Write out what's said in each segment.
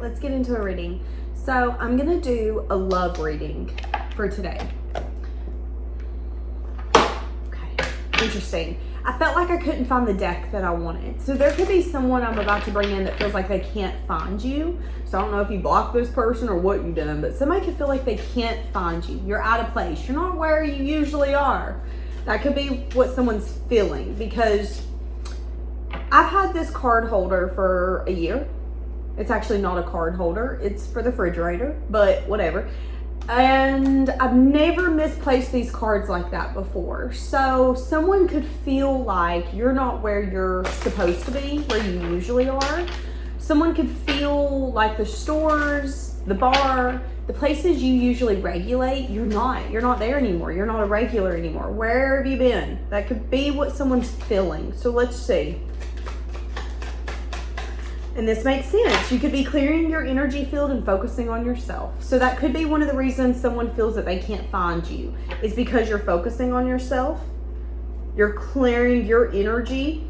let's get into a reading. So I'm going to do a love reading for today. Okay, interesting. I felt like I couldn't find the deck that I wanted. So there could be someone I'm about to bring in that feels like they can't find you. So I don't know if you blocked this person or what you've done, but somebody could feel like they can't find you. You're out of place. You're not where you usually are. That could be what someone's feeling, because I've had this card holder for a year. It's actually not a card holder. It's for the refrigerator, but whatever. And I've never misplaced these cards like that before. So someone could feel like you're not where you're supposed to be, where you usually are. Someone could feel like the stores, the bar, the places you usually regulate, you're not there anymore. You're not a regular anymore. Where have you been? That could be what someone's feeling. So let's see. And this makes sense. You could be clearing your energy field and focusing on yourself. So that could be one of the reasons someone feels that they can't find you, is because you're focusing on yourself. You're clearing your energy,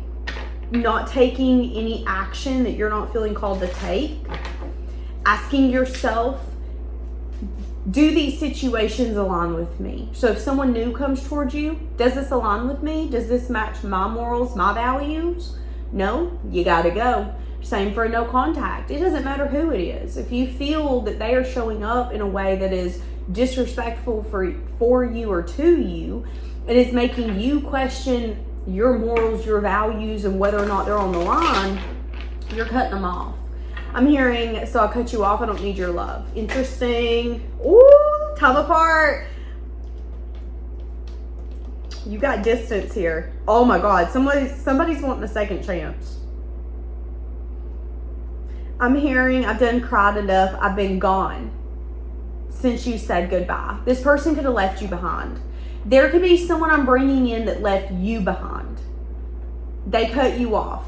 not taking any action that you're not feeling called to take. Asking yourself, do these situations align with me? So if someone new comes towards you, does this align with me? Does this match my morals, my values? No, you gotta go. Same for a no contact. It doesn't matter who it is. If you feel that they are showing up in a way that is disrespectful for you or to you, and is making you question your morals, your values, and whether or not they're on the line, you're cutting them off. I'm hearing, so I'll cut you off, I don't need your love. Interesting. Ooh, time apart. You got distance here. Oh my God, somebody's wanting a second chance. I'm hearing, I've done cried enough, I've been gone since you said goodbye. This person could have left you behind. There could be someone I'm bringing in that left you behind. They cut you off.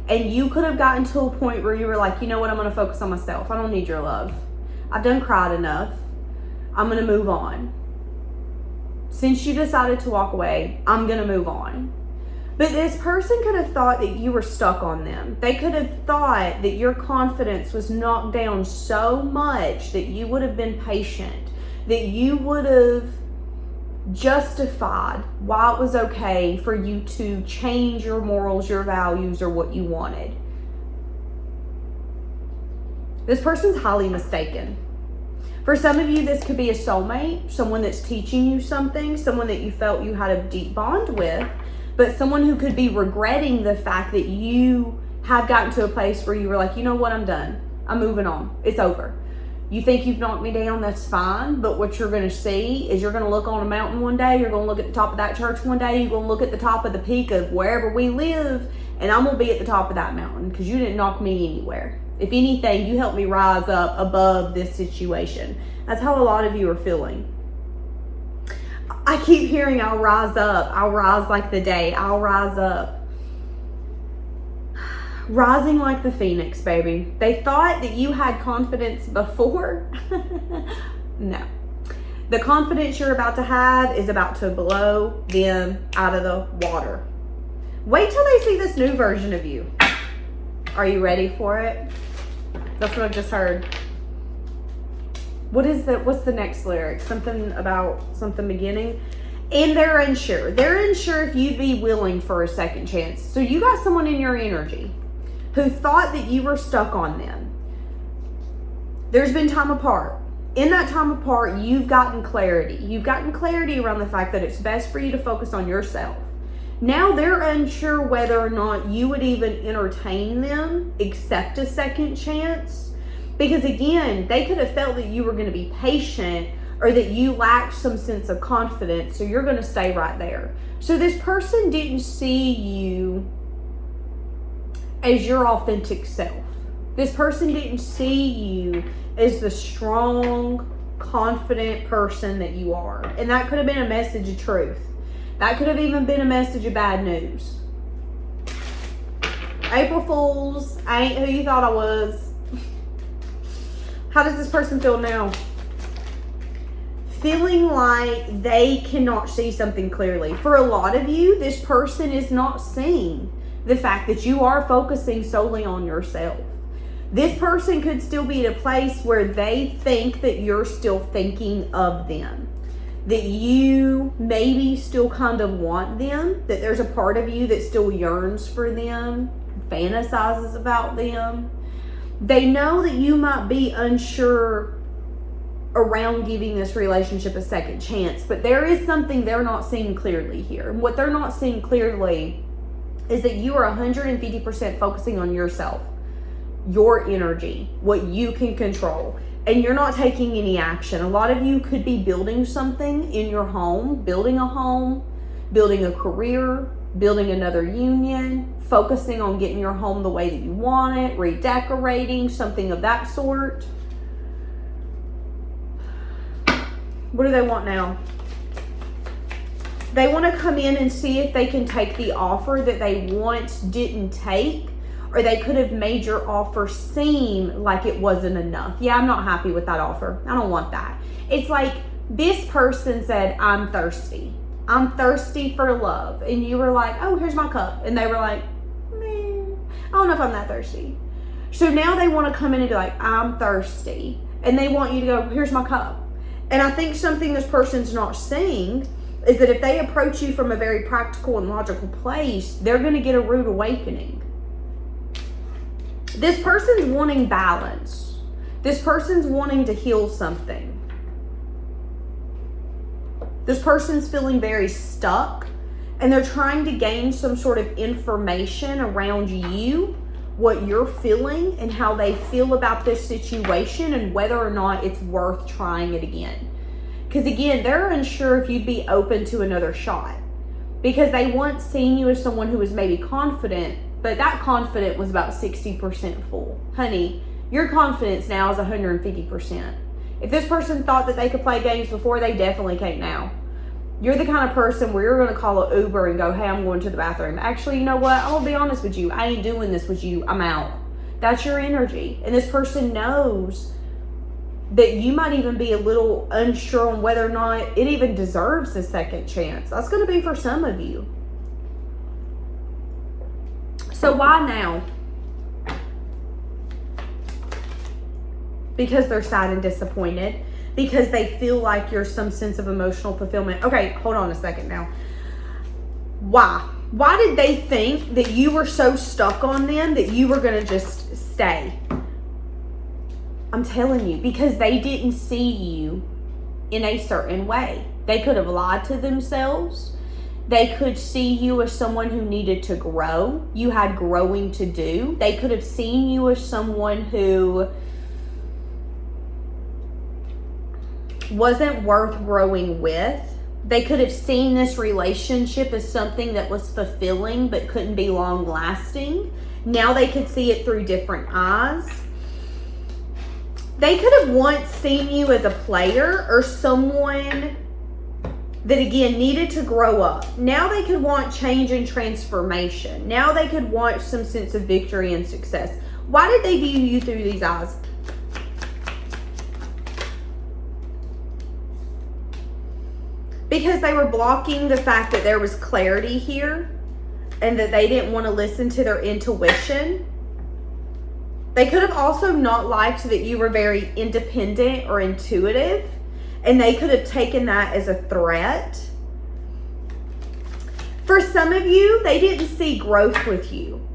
And you could have gotten to a point where you were like, you know what, I'm going to focus on myself. I don't need your love. I've done cried enough. I'm going to move on. Since you decided to walk away, I'm going to move on. But this person could have thought that you were stuck on them. They could have thought that your confidence was knocked down so much that you would have been patient, that you would have justified why it was okay for you to change your morals, your values, or what you wanted. This person's highly mistaken. For some of you, this could be a soulmate, someone that's teaching you something, someone that you felt you had a deep bond with, but someone who could be regretting the fact that you have gotten to a place where you were like, you know what, I'm done. I'm moving on. It's over. You think you've knocked me down, that's fine, but what you're going to see is you're going to look on a mountain one day, you're going to look at the top of that church one day, you're going to look at the top of the peak of wherever we live, and I'm going to be at the top of that mountain because you didn't knock me anywhere. If anything, you helped me rise up above this situation. That's how a lot of you are feeling. I keep hearing, I'll rise up. I'll rise like the day. I'll rise up. Rising like the phoenix, baby. They thought that you had confidence before. No. The confidence you're about to have is about to blow them out of the water. Wait till they see this new version of you. Are you ready for it? That's what I just heard. What's the next lyric? Something about something beginning. And they're unsure. They're unsure if you'd be willing for a second chance. So you got someone in your energy who thought that you were stuck on them. There's been time apart. In that time apart, you've gotten clarity. You've gotten clarity around the fact that it's best for you to focus on yourself. Now they're unsure whether or not you would even entertain them, accept a second chance. Because again, they could have felt that you were going to be patient or that you lacked some sense of confidence, so you're going to stay right there. So this person didn't see you as your authentic self. This person didn't see you as the strong, confident person that you are. And that could have been a message of truth. That could have even been a message of bad news. April Fools, I ain't who you thought I was. How does this person feel now? Feeling like they cannot see something clearly. For a lot of you, this person is not seeing the fact that you are focusing solely on yourself. This person could still be at a place where they think that you're still thinking of them, that you maybe still kind of want them, that there's a part of you that still yearns for them, fantasizes about them. They know that you might be unsure around giving this relationship a second chance, but there is something they're not seeing clearly here. And what they're not seeing clearly is that you are 150% focusing on yourself, your energy, what you can control, and you're not taking any action. A lot of you could be building something in your home, building a career, building another union, focusing on getting your home the way that you want it, redecorating, something of that sort. What do they want now? They want to come in and see if they can take the offer that they once didn't take, or they could have made your offer seem like it wasn't enough. Yeah, I'm not happy with that offer. I don't want that. It's like this person said, I'm thirsty. I'm thirsty for love. And you were like, oh, here's my cup. And they were like, man, I don't know if I'm that thirsty. So now they want to come in and be like, I'm thirsty. And they want you to go, here's my cup. And I think something this person's not seeing is that if they approach you from a very practical and logical place, they're going to get a rude awakening. This person's wanting balance. This person's wanting to heal something. This person's feeling very stuck, and they're trying to gain some sort of information around you, what you're feeling and how they feel about this situation, and whether or not it's worth trying it again. Because again, they're unsure if you'd be open to another shot, because they once seen you as someone who was maybe confident, but that confidence was about 60% full. Honey, your confidence now is 150%. If this person thought that they could play games before, they definitely can't now. You're the kind of person where you're going to call an Uber and go, hey, I'm going to the bathroom. Actually, you know what? I'm going to be honest with you. I ain't doing this with you. I'm out. That's your energy. And this person knows that you might even be a little unsure on whether or not it even deserves a second chance. That's going to be for some of you. So why now? Because they're sad and disappointed. Because they feel like you're some sense of emotional fulfillment. Okay, hold on a second now. Why? Why did they think that you were so stuck on them that you were going to just stay? I'm telling you, because they didn't see you in a certain way. They could have lied to themselves. They could see you as someone who needed to grow. You had growing to do. They could have seen you as someone who wasn't worth growing with. They could have seen this relationship as something that was fulfilling but couldn't be long lasting. Now they could see it through different eyes. They could have once seen you as a player or someone that again needed to grow up. Now they could want change and transformation. Now they could want some sense of victory and success. Why did they view you through these eyes? Because they were blocking the fact that there was clarity here and that they didn't want to listen to their intuition. They could have also not liked that you were very independent or intuitive, and they could have taken that as a threat. For some of you, they didn't see growth with you,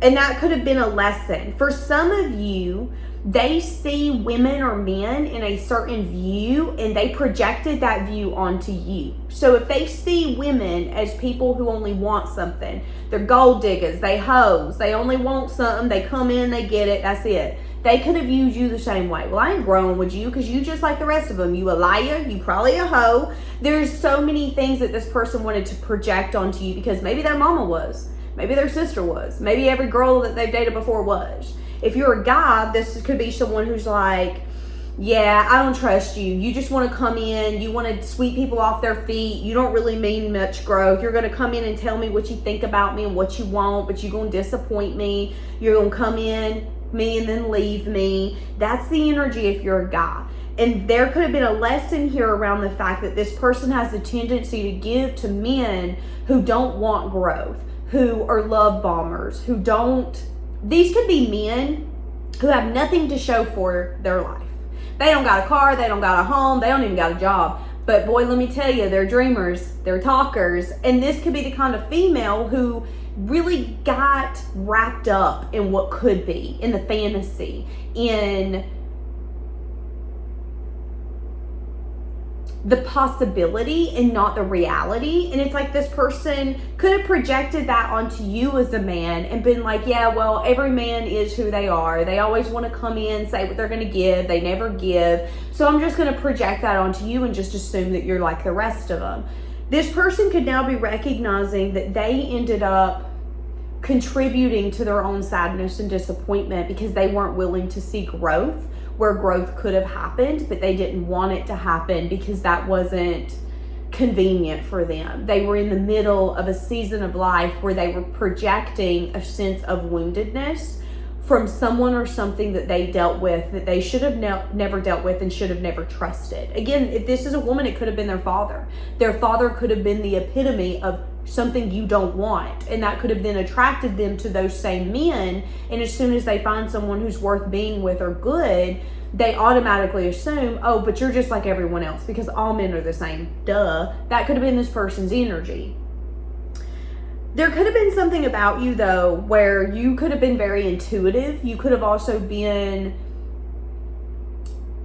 and that could have been a lesson. For some of you, they see women or men in a certain view and they projected that view onto you. So if they see women as people who only want something, they're gold diggers, they hoes, they only want something, they come in, they get it, that's it. They could have viewed you the same way. Well, I ain't growing with you because you just like the rest of them. You a liar, you probably a hoe. There's so many things that this person wanted to project onto you because maybe their mama was, maybe their sister was, maybe every girl that they've dated before was. If you're a guy, this could be someone who's like, yeah, I don't trust you. You just want to come in. You want to sweep people off their feet. You don't really mean much growth. You're going to come in and tell me what you think about me and what you want, but you're going to disappoint me. You're going to come in me and then leave me. That's the energy if you're a guy. And there could have been a lesson here around the fact that this person has the tendency to give to men who don't want growth, who are love bombers, who don't. These could be men who have nothing to show for their life. They don't got a car, they don't got a home, they don't even got a job. But boy, let me tell you, they're dreamers, they're talkers. And this could be the kind of female who really got wrapped up in what could be, in the fantasy, in the possibility and not the reality. And it's like this person could have projected that onto you as a man and been like, yeah, well, every man is who they are. They always want to come in, say what they're going to give. They never give. So I'm just going to project that onto you and just assume that you're like the rest of them. This person could now be recognizing that they ended up contributing to their own sadness and disappointment because they weren't willing to see growth where growth could have happened, but they didn't want it to happen because that wasn't convenient for them. They were in the middle of a season of life where they were projecting a sense of woundedness from someone or something that they dealt with that they should have never dealt with and should have never trusted. Again, if this is a woman, it could have been their father. Their father could have been the epitome of something you don't want, and that could have then attracted them to those same men. And as soon as they find someone who's worth being with or good, they automatically assume, oh, but you're just like everyone else because all men are the same. Duh. That could have been this person's energy. There could have been something about you, though, where you could have been very intuitive. You could have also been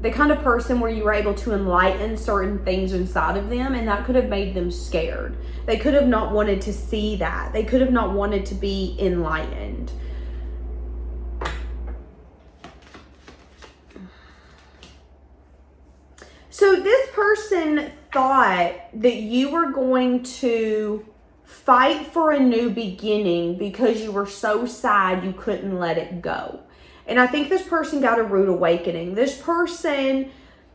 the kind of person where you were able to enlighten certain things inside of them, and that could have made them scared. They could have not wanted to see that. They could have not wanted to be enlightened. So this person thought that you were going to fight for a new beginning because you were so sad you couldn't let it go. And I think this person got a rude awakening. This person,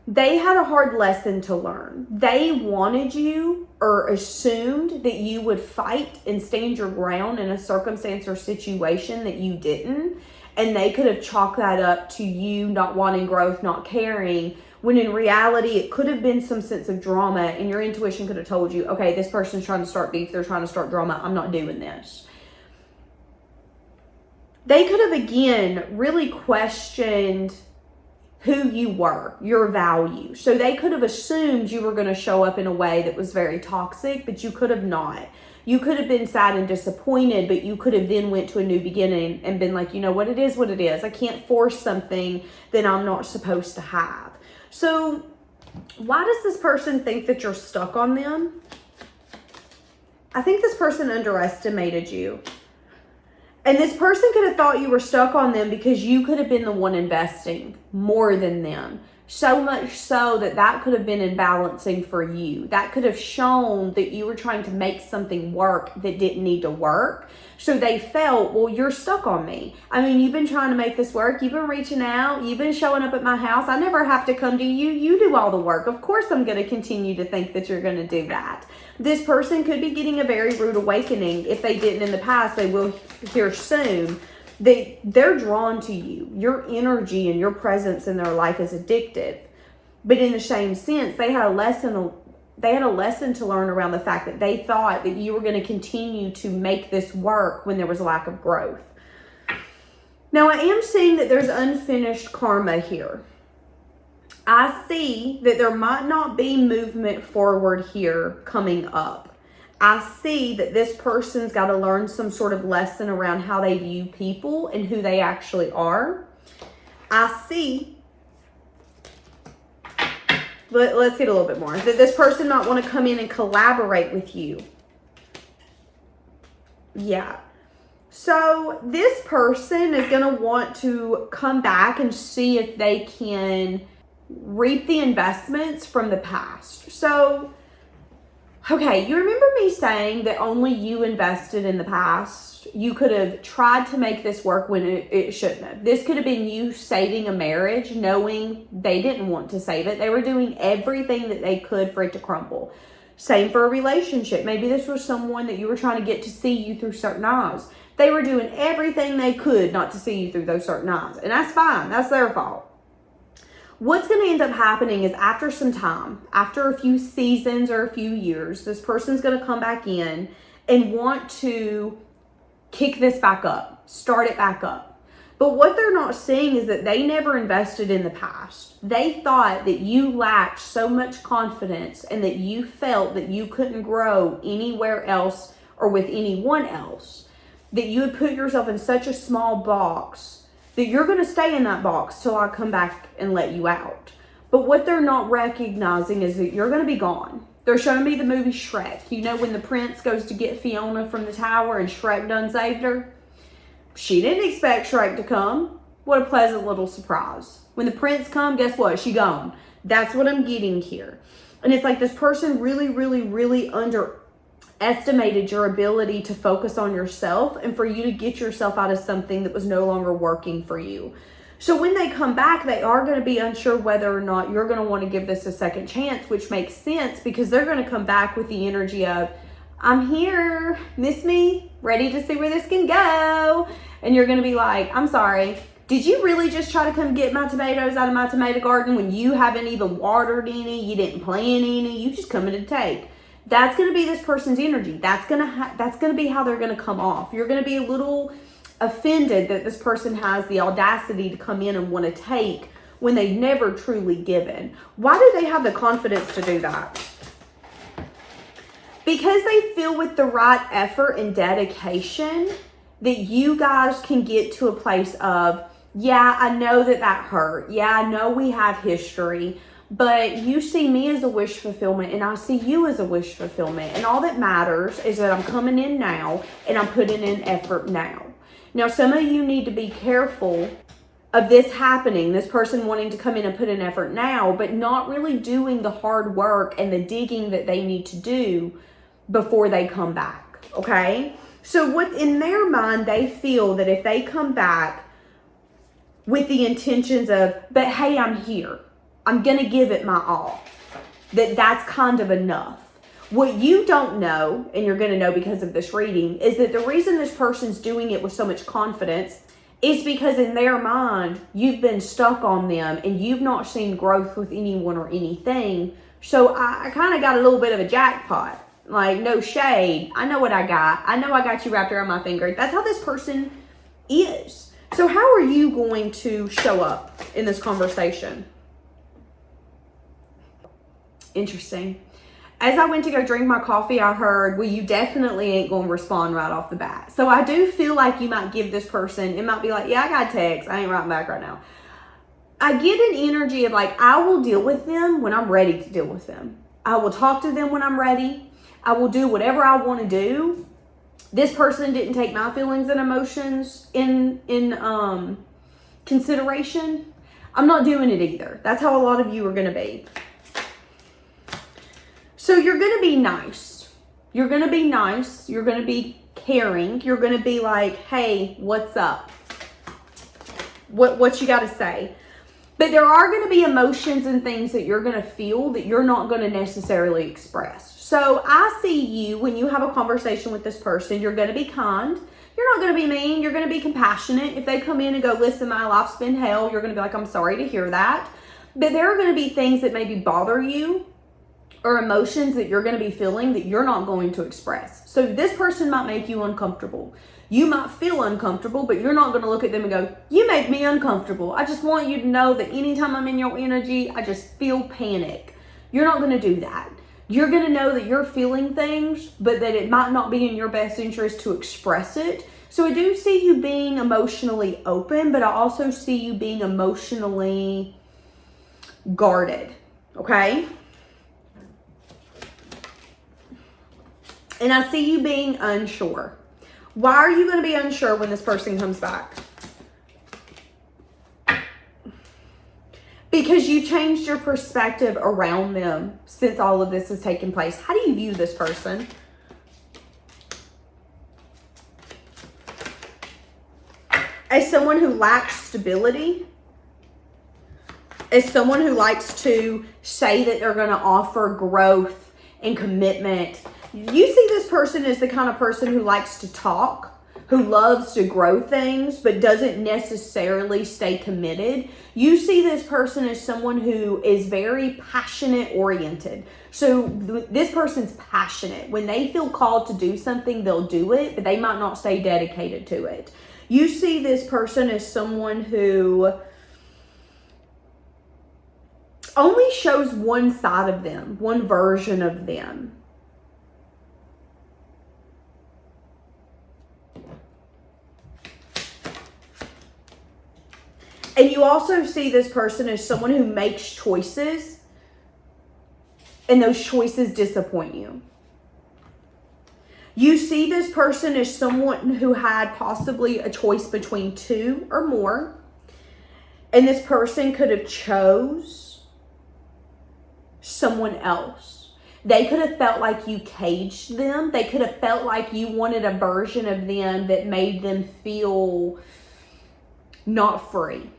they had a hard lesson to learn. They wanted you or assumed that you would fight and stand your ground in a circumstance or situation that you didn't. And they could have chalked that up to you not wanting growth, not caring, when in reality, it could have been some sense of drama, and your intuition could have told you, okay, this person's trying to start beef, they're trying to start drama, I'm not doing this. They could have, again, really questioned who you were, your value. So they could have assumed you were going to show up in a way that was very toxic, but you could have not. You could have been sad and disappointed, but you could have then went to a new beginning and been like, you know what, it is what it is. I can't force something that I'm not supposed to have. So why does this person think that you're stuck on them? I think this person underestimated you. And this person could have thought you were stuck on them because you could have been the one investing more than them. So much so that that could have been imbalancing for you. That could have shown that you were trying to make something work that didn't need to work. So they felt, well, you're stuck on me. I mean, you've been trying to make this work. You've been reaching out. You've been showing up at my house. I never have to come to you. You do all the work. Of course, I'm going to continue to think that you're going to do that. This person could be getting a very rude awakening. If they didn't in the past, they will here soon. They're drawn to you. Your energy and your presence in their life is addictive. But in the same sense, they had a lesson to learn around the fact that they thought that you were going to continue to make this work when there was a lack of growth. Now, I am seeing that there's unfinished karma here. I see that there might not be movement forward here coming up. I see that this person's got to learn some sort of lesson around how they view people and who they actually are. I see, let's get a little bit more, that this person might want to come in and collaborate with you. Yeah. So this person is going to want to come back and see if they can reap the investments from the past. So, okay, you remember me saying that only you invested in the past? You could have tried to make this work when it shouldn't have. This could have been you saving a marriage, knowing they didn't want to save it. They were doing everything that they could for it to crumble. Same for a relationship. Maybe this was someone that you were trying to get to see you through certain eyes. They were doing everything they could not to see you through those certain eyes. And that's fine. That's their fault. What's going to end up happening is after some time, after a few seasons or a few years, this person's going to come back in and want to kick this back up, start it back up. But what they're not seeing is that they never invested in the past. They thought that you lacked so much confidence and that you felt that you couldn't grow anywhere else or with anyone else, that you would put yourself in such a small box that you're going to stay in that box till I come back and let you out. But what they're not recognizing is that you're going to be gone. They're showing me the movie Shrek. You know when the prince goes to get Fiona from the tower and Shrek done saved her? She didn't expect Shrek to come. What a pleasant little surprise. When the prince come, guess what? She gone. That's what I'm getting here. And it's like this person really, really, really underestimated your ability to focus on yourself and for you to get yourself out of something that was no longer working for you. So when they come back, they are going to be unsure whether or not you're going to want to give this a second chance, which makes sense because they're going to come back with the energy of, I'm here, miss me, ready to see where this can go. And you're going to be like, I'm sorry, did you really just try to come get my tomatoes out of my tomato garden when you haven't even watered any, you didn't plant any, you just coming to take? That's going to be this person's energy. That's going to be how they're going to come off. You're going to be a little offended that this person has the audacity to come in and want to take when they've never truly given. Why do they have the confidence to do that? Because they feel with the right effort and dedication that you guys can get to a place of, yeah, I know that hurt. Yeah, I know we have history, but you see me as a wish fulfillment and I see you as a wish fulfillment. And all that matters is that I'm coming in now and I'm putting in effort now. Now, some of you need to be careful of this happening, this person wanting to come in and put in effort now, but not really doing the hard work and the digging that they need to do before they come back, okay? So what in their mind, they feel that if they come back with the intentions of, but hey, I'm here, I'm going to give it my all, that's kind of enough. What you don't know, and you're going to know because of this reading, is that the reason this person's doing it with so much confidence is because in their mind, you've been stuck on them and you've not seen growth with anyone or anything. So I kind of got a little bit of a jackpot. Like, no shade. I know what I got. I know I got you wrapped around my finger. That's how this person is. So how are you going to show up in this conversation? Interesting. As I went to go drink my coffee, I heard, well, you definitely ain't going to respond right off the bat. So I do feel like you might give this person, it might be like, yeah, I got a text. I ain't writing back right now. I get an energy of like, I will deal with them when I'm ready to deal with them. I will talk to them when I'm ready. I will do whatever I want to do. This person didn't take my feelings and emotions in consideration. I'm not doing it either. That's how a lot of you are going to be. So you're going to be nice. You're going to be nice. You're going to be caring. You're going to be like, hey, what's up? What you got to say? But there are going to be emotions and things that you're going to feel that you're not going to necessarily express. So I see you when you have a conversation with this person, you're going to be kind. You're not going to be mean. You're going to be compassionate. If they come in and go, listen, my life's been hell, you're going to be like, I'm sorry to hear that. But there are going to be things that maybe bother you or emotions that you're going to be feeling that you're not going to express. So this person might make you uncomfortable. You might feel uncomfortable, but you're not going to look at them and go, you make me uncomfortable. I just want you to know that anytime I'm in your energy, I just feel panic. You're not going to do that. You're going to know that you're feeling things, but that it might not be in your best interest to express it. So I do see you being emotionally open, but I also see you being emotionally guarded. Okay? And I see you being unsure. Why are you going to be unsure when this person comes back? Because you changed your perspective around them since all of this has taken place. How do you view this person? As someone who lacks stability? As someone who likes to say that they're going to offer growth and commitment? You see this person as the kind of person who likes to talk, who loves to grow things, but doesn't necessarily stay committed. You see this person as someone who is very passionate oriented. So this person's passionate. When they feel called to do something, they'll do it, but they might not stay dedicated to it. You see this person as someone who only shows one side of them, one version of them. And you also see this person as someone who makes choices, and those choices disappoint you. You see this person as someone who had possibly a choice between two or more, and this person could have chose someone else. They could have felt like you caged them. They could have felt like you wanted a version of them that made them feel not free.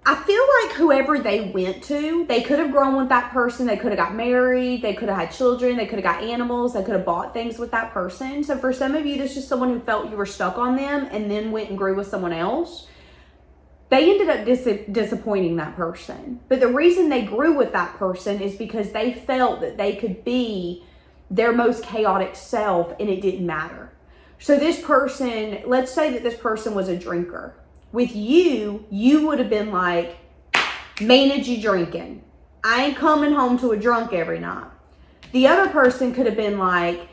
I feel like whoever they went to, they could have grown with that person. They could have got married. They could have had children. They could have got animals. They could have bought things with that person. So for some of you, this is someone who felt you were stuck on them and then went and grew with someone else. They ended up disappointing that person. But the reason they grew with that person is because they felt that they could be their most chaotic self and it didn't matter. So this person, let's say that this person was a drinker. With you, you would have been like, manage you drinking. I ain't coming home to a drunk every night. The other person could have been like,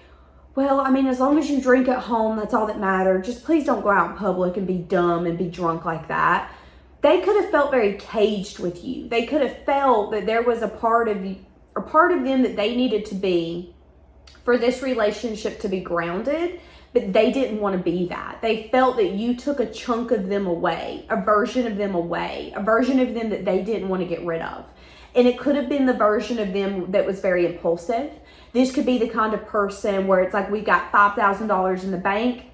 well, I mean, as long as you drink at home, that's all that matters. Just please don't go out in public and be dumb and be drunk like that. They could have felt very caged with you. They could have felt that there was a part of you, a part of them that they needed to be for this relationship to be grounded. But they didn't want to be that. They felt that you took a chunk of them away, a version of them away, a version of them that they didn't want to get rid of. And it could have been the version of them that was very impulsive. This could be the kind of person where it's like, we got $5,000 in the bank.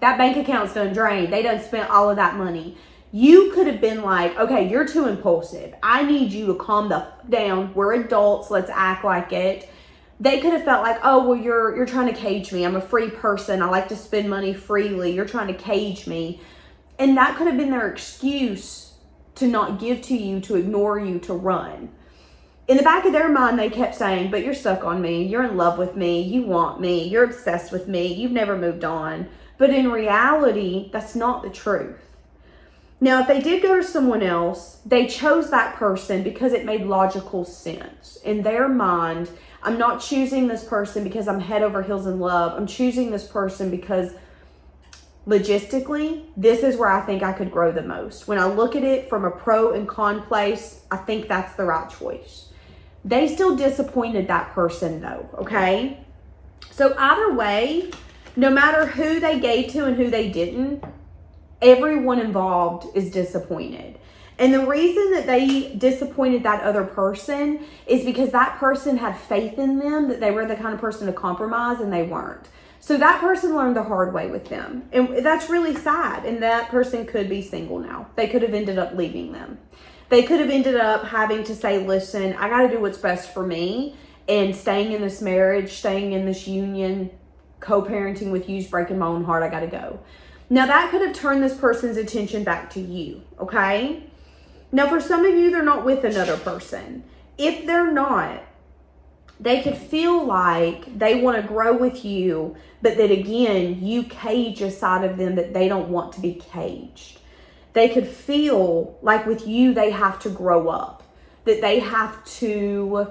That bank account's done drained. They done spent all of that money. You could have been like, okay, you're too impulsive. I need you to calm the down. We're adults. Let's act like it. They could have felt like, oh, well, you're trying to cage me. I'm a free person. I like to spend money freely. You're trying to cage me. And that could have been their excuse to not give to you, to ignore you, to run. In the back of their mind, they kept saying, but you're stuck on me. You're in love with me. You want me. You're obsessed with me. You've never moved on. But in reality, that's not the truth. Now, if they did go to someone else, they chose that person because it made logical sense. In their mind, I'm not choosing this person because I'm head over heels in love. I'm choosing this person because logistically, this is where I think I could grow the most. When I look at it from a pro and con place, I think that's the right choice. They still disappointed that person though, okay? So either way, no matter who they gave to and who they didn't, everyone involved is disappointed. And the reason that they disappointed that other person is because that person had faith in them, that they were the kind of person to compromise, and they weren't. So that person learned the hard way with them. And that's really sad. And that person could be single now. They could have ended up leaving them. They could have ended up having to say, listen, I got to do what's best for me. And staying in this marriage, staying in this union, co-parenting with you is breaking my own heart. I got to go. Now that could have turned this person's attention back to you, okay? Now, for some of you, they're not with another person. If they're not, they could feel like they want to grow with you, but that again, you cage a side of them that they don't want to be caged. They could feel like with you, they have to grow up, that they have to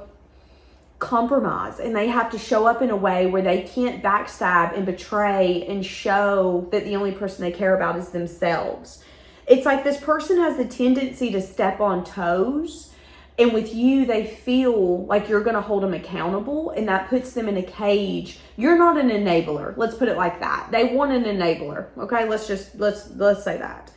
compromise, and they have to show up in a way where they can't backstab and betray and show that the only person they care about is themselves. It's like this person has the tendency to step on toes, and with you, they feel like you're going to hold them accountable, and that puts them in a cage. You're not an enabler. Let's put it like that. They want an enabler. Okay, let's say that.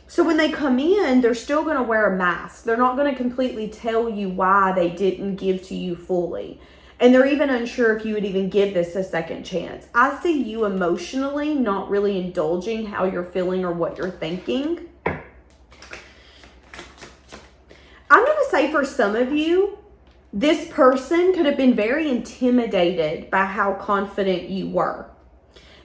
So when they come in, they're still going to wear a mask. They're not going to completely tell you why they didn't give to you fully. And they're even unsure if you would even give this a second chance. I see you emotionally not really indulging how you're feeling or what you're thinking. I'm going to say for some of you, this person could have been very intimidated by how confident you were.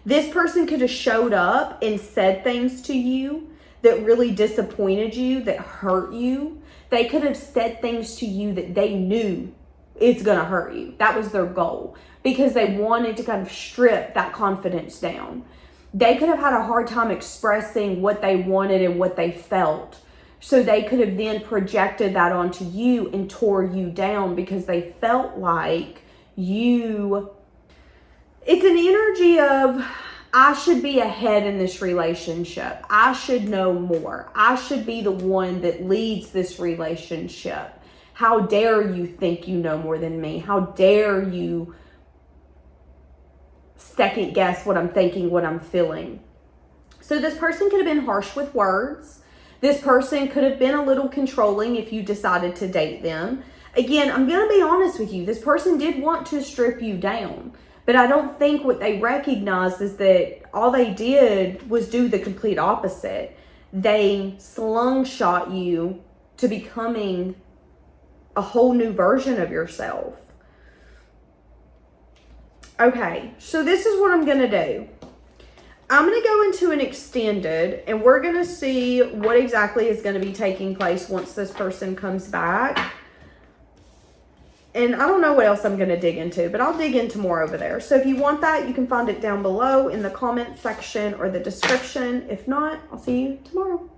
This person could have showed up and said things to you that really disappointed you, that hurt you. They could have said things to you that they knew it's going to hurt you. That was their goal because they wanted to kind of strip that confidence down. They could have had a hard time expressing what they wanted and what they felt. So they could have then projected that onto you and tore you down because they felt like you... It's an energy of, I should be ahead in this relationship. I should know more. I should be the one that leads this relationship. How dare you think you know more than me? How dare you second guess what I'm thinking, what I'm feeling? So this person could have been harsh with words. This person could have been a little controlling if you decided to date them. Again, I'm going to be honest with you. This person did want to strip you down. But I don't think what they recognized is that all they did was do the complete opposite. They slingshot you to becoming a whole new version of yourself. Okay, so this is what I'm going to do. I'm going to go into an extended, and we're going to see what exactly is going to be taking place once this person comes back. And I don't know what else I'm going to dig into, but I'll dig into more over there. So if you want that, you can find it down below in the comment section or the description. If not, I'll see you tomorrow.